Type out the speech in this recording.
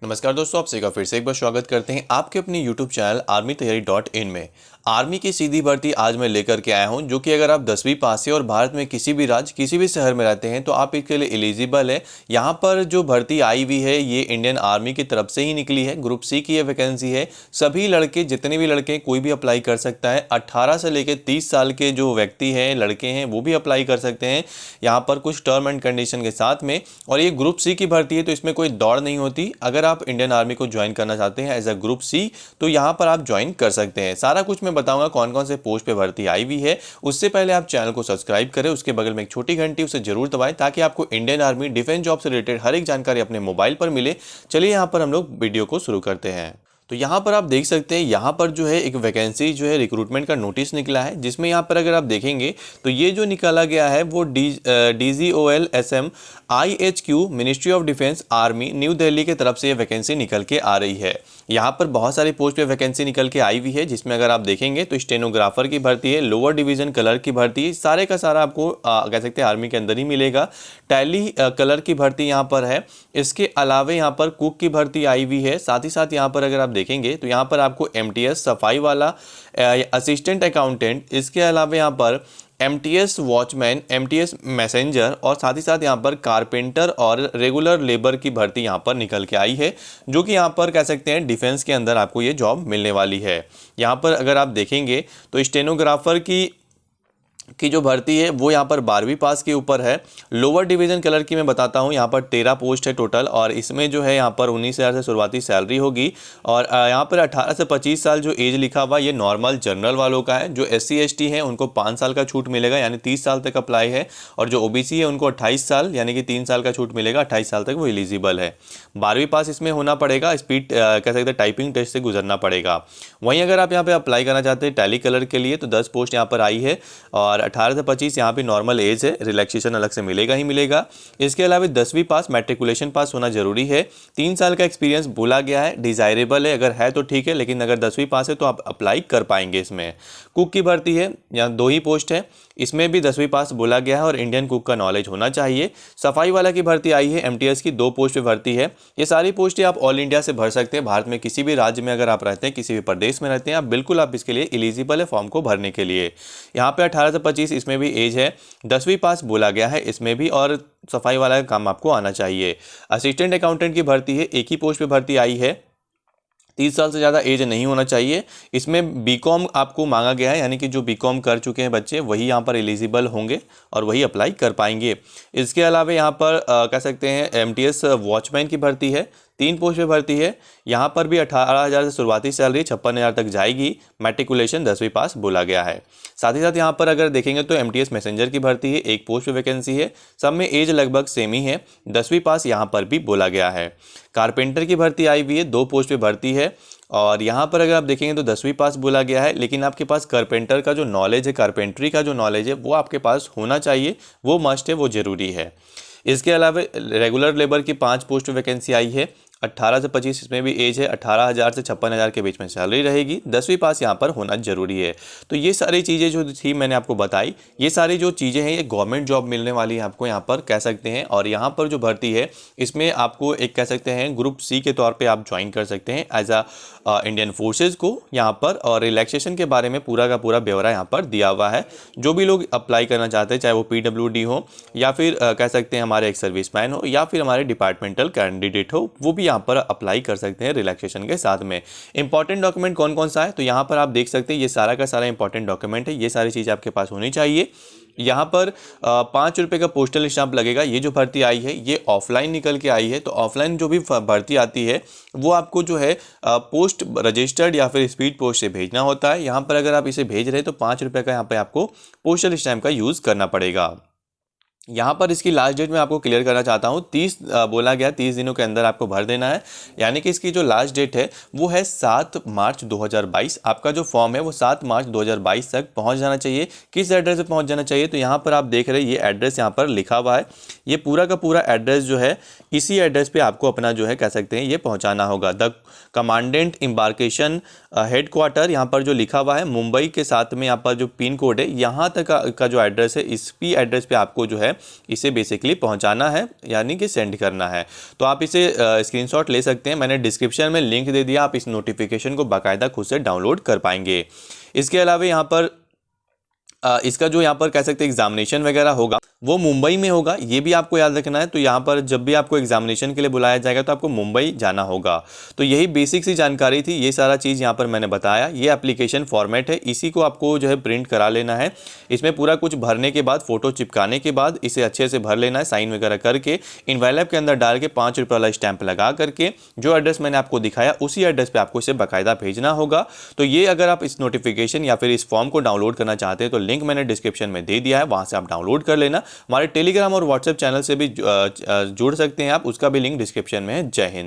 नमस्कार दोस्तों, आपसे फिर से एक बार स्वागत करते हैं आपके अपने YouTube चैनल armytayari.in में। आर्मी की सीधी भर्ती आज मैं लेकर के आया हूं, जो कि अगर आप 10वीं पास है और भारत में किसी भी राज्य किसी भी शहर में रहते हैं तो आप इसके लिए एलिजिबल है। यहां पर जो भर्ती आई हुई है ये इंडियन आर्मी की तरफ से ही निकली है। ग्रुप सी की ये वैकेंसी है। सभी लड़के, जितने भी लड़के, कोई भी अप्लाई कर सकता है। 18 से लेकर 30 साल के जो व्यक्ति हैं, लड़के हैं, वो भी अप्लाई कर सकते हैं यहाँ पर कुछ टर्म एंड कंडीशन के साथ में। और ये ग्रुप सी की भर्ती है तो इसमें कोई दौड़ नहीं होती। अगर आप इंडियन आर्मी को ज्वाइन करना चाहते हैं एज अ ग्रुप सी तो यहाँ पर आप ज्वाइन कर सकते हैं। सारा कुछ मैं बताऊंगा कौन कौन से पोस्ट पे भर्ती आई हुई है। उससे पहले आप चैनल को सब्सक्राइब करें, उसके बगल में एक छोटी घंटी उसे जरूर दबाएं ताकि आपको इंडियन आर्मी डिफेंस जॉब से रिलेटेड हर एक जानकारी अपने मोबाइल पर मिले। चलिए यहाँ पर हम लोग वीडियो को शुरू करते हैं। तो यहाँ पर आप देख सकते हैं, यहाँ पर जो है एक वैकेंसी जो है रिक्रूटमेंट का नोटिस निकला है, जिसमें यहाँ पर अगर आप देखेंगे तो ये जो निकाला गया है वो DGOLSM IHQ ministry of defence army new Delhi की तरफ से ये वैकेंसी निकल के आ रही है। यहाँ पर बहुत सारी पोस्ट पे वैकेंसी निकल के आई हुई है, जिसमें अगर आप देखेंगे तो स्टेनोग्राफर की भर्ती है, लोअर डिवीजन कलर की भर्ती है, सारे का सारा आपको कह सकते हैं आर्मी के अंदर ही मिलेगा। टैली कलर की भर्ती यहाँ पर है। इसके अलावा यहाँ पर कुक की भर्ती आई हुई है। साथ ही साथ यहाँ पर अगर आप देखेंगे तो यहाँ पर आपको MTS सफाई वाला, असिस्टेंट अकाउंटेंट, इसके अलावा यहाँ पर MTS वॉचमैन, MTS मैसेंजर और साथ ही साथ यहाँ पर कारपेंटर और रेगुलर लेबर की भर्ती यहाँ पर निकल के आई है, जो कि यहाँ पर कह सकते हैं डिफेंस के अंदर आपको ये जॉब मिलने वाली है। यहाँ पर अगर आप देखेंगे तो स्टेनोग्राफर की जो भर्ती है वो यहाँ पर 12वीं पास के ऊपर है। लोअर डिवीजन कलर की मैं बताता हूँ, यहाँ पर 13 पोस्ट है टोटल और इसमें जो है यहाँ पर 19,000 से शुरुआती सैलरी होगी। और यहाँ पर 18 से 25 साल जो एज लिखा हुआ ये नॉर्मल जनरल वालों का है। जो SC ST है उनको 5 साल का छूट मिलेगा, यानी 30 साल तक अप्लाई है। और जो OBC है उनको 28 साल यानी कि 3 साल का छूट मिलेगा, 28 साल तक वो एलिजिबल है। 12वीं पास इसमें होना पड़ेगा, स्पीड कह सकते हैं टाइपिंग टेस्ट से गुजरना पड़ेगा। वहीं अगर आप यहाँ पे अप्लाई करना चाहते हैं टैली कलर के लिए तो 10 पोस्ट यहाँ पर आई है और 18 से 25 यहाँ पे नॉर्मल एज है, रिलैक्सेशन अलग से मिलेगा ही मिलेगा। इसके अलावा 10वीं पास, मैट्रिकुलेशन पास होना जरूरी है। 3 साल का एक्सपीरियंस बोला गया है, डिजायरेबल है, अगर है तो ठीक है, लेकिन अगर 10वीं पास है तो आप अप्लाई कर पाएंगे। इसमें कुक की भर्ती है, यहाँ 2 ही पोस्ट है, इसमें भी 10वीं पास बोला गया है और इंडियन कुक का नॉलेज होना चाहिए। सफाई वाला की भर्ती आई है, MTS की 2 पोस्ट पे भर्ती है। ये सारी पोस्टें आप ऑल इंडिया से भर सकते हैं। भारत में किसी भी राज्य में अगर आप रहते हैं, किसी भी प्रदेश में रहते हैं, आप इसके लिए एलिजिबल है फॉर्म को भरने के लिए। यहाँ पे 18 से 25 इसमें भी एज है, 10वीं पास बोला गया है इसमें भी, और सफाई वाला का काम आपको आना चाहिए। असिस्टेंट अकाउंटेंट की भर्ती है, एक ही पोस्ट पे भर्ती आई है, 30 साल से ज़्यादा एज नहीं होना चाहिए। इसमें BCom आपको मांगा गया है, यानी कि जो BCom कर चुके हैं बच्चे वही यहाँ पर एलिजिबल होंगे और वही अप्लाई कर पाएंगे। इसके अलावा यहाँ पर कह सकते हैं MTS वॉचमैन की भर्ती है, 3 पोस्ट पे भर्ती है। यहाँ पर भी 18,000 से शुरुआती सैलरी 56,000 तक जाएगी। मैट्रिकुलेशन 10वीं पास बोला गया है। साथ ही साथ यहाँ पर अगर देखेंगे तो MTS मैसेंजर की भर्ती है, 1 पोस्ट पे वैकेंसी है, सब में एज लगभग सेम ही है, 10वीं पास यहाँ पर भी बोला गया है। कारपेंटर की भर्ती आई हुई है, 2 पोस्ट पे भर्ती है और यहाँ पर अगर आप देखेंगे तो 10वीं पास बोला गया है, लेकिन आपके पास कारपेंटर का जो नॉलेज है, कारपेंट्री का जो नॉलेज है वो आपके पास होना चाहिए, वो मस्ट है, वो जरूरी है। इसके अलावा रेगुलर लेबर की 5 पोस्ट वैकेंसी आई है, 18 से 25 इसमें भी एज है, 18,000 से 56,000 के बीच में सैलरी रहेगी, 10वीं पास यहाँ पर होना जरूरी है। तो ये सारी चीज़ें जो थी मैंने आपको बताई, ये सारी जो चीज़ें हैं ये गवर्नमेंट जॉब मिलने वाली है आपको यहाँ पर कह सकते हैं। और यहाँ पर जो भर्ती है इसमें आपको एक कह सकते हैं ग्रुप सी के तौर पर आप ज्वाइन कर सकते हैं एज अ इंडियन फोर्सेज को यहाँ पर। और रिलैक्सेशन के बारे में पूरा का पूरा ब्यौरा यहाँ पर दिया हुआ है। जो भी लोग अप्लाई करना चाहते हैं, चाहे वो PWD हो या फिर कह सकते हैं हमारे एक सर्विसमैन हो या फिर हमारे डिपार्टमेंटल कैंडिडेट हो, वो भी यहाँ पर अप्लाई कर सकते हैं रिलैक्सेशन के साथ में। इंपॉर्टेंट डॉक्यूमेंट कौन कौन सा है तो यहाँ पर आप देख सकते हैं ये सारा का सारा इंपॉर्टेंट डॉक्यूमेंट है, ये सारी चीज़ आपके पास होनी चाहिए। यहाँ पर 5 रुपये का पोस्टल स्टाम्प लगेगा। ये जो भर्ती आई है ये ऑफलाइन निकल के आई है, तो ऑफलाइन जो भी भर्ती आती है वो आपको जो है पोस्ट रजिस्टर्ड या फिर स्पीड पोस्ट से भेजना होता है। यहाँ पर अगर आप इसे भेज रहे हैं तो 5 रुपये का यहाँ पे आपको पोस्टल स्टैम्प का यूज़ करना पड़ेगा। यहाँ पर इसकी लास्ट डेट मैं आपको क्लियर करना चाहता हूँ, 30 बोला गया, 30 दिनों के अंदर आपको भर देना है। यानी कि इसकी जो लास्ट डेट है वो है 7 मार्च 2022। आपका जो फॉर्म है वो 7 मार्च 2022 तक पहुँच जाना चाहिए। किस एड्रेस पे पहुँच जाना चाहिए तो यहाँ पर आप देख रहे हैं ये एड्रेस यहाँ पर लिखा हुआ है। ये पूरा का पूरा एड्रेस जो है इसी एड्रेस पे आपको अपना जो है कह सकते हैं ये पहुँचाना होगा। द कमांडेंट एम्बार्केशन हेडक्वार्टर यहाँ पर जो लिखा हुआ है मुंबई के साथ में यहाँ पर जो पिन कोड है यहाँ तक का जो एड्रेस है, इस एड्रेस पे आपको जो है है इसे बेसिकली पहुंचाना है, यानी कि सेंड करना है। तो आप इसे स्क्रीनशॉट ले सकते हैं, मैंने डिस्क्रिप्शन में लिंक दे दिया, आप इस नोटिफिकेशन को बाकायदा खुद से डाउनलोड कर पाएंगे। इसके अलावा यहाँ पर इसका जो यहाँ पर कह सकते हैं एग्जामिनेशन वगैरह होगा वो मुंबई में होगा, ये भी आपको याद रखना है। तो यहाँ पर जब भी आपको एग्जामिनेशन के लिए बुलाया जाएगा तो आपको मुंबई जाना होगा। तो यही बेसिक सी जानकारी थी, ये सारा चीज़ यहाँ पर मैंने बताया। ये एप्लीकेशन फॉर्मेट है, इसी को आपको जो है प्रिंट करा लेना है। इसमें पूरा कुछ भरने के बाद, फोटो चिपकाने के बाद इसे अच्छे से भर लेना है, साइन वगैरह करके इन्वेलप के अंदर डाल के 5 रुपये वाला स्टैंप लगा करके जो एड्रेस मैंने आपको दिखाया उसी एड्रेस पर आपको इसे बाकायदा भेजना होगा। तो ये अगर आप इस नोटिफिकेशन या फिर इस फॉर्म को डाउनलोड करना चाहते हैं तो लिंक मैंने डिस्क्रिप्शन में दे दिया है, वहां से आप डाउनलोड कर लेना। हमारे टेलीग्राम और व्हाट्सएप चैनल से भी जुड़ सकते हैं आप, उसका भी लिंक डिस्क्रिप्शन में है। जय हिंद।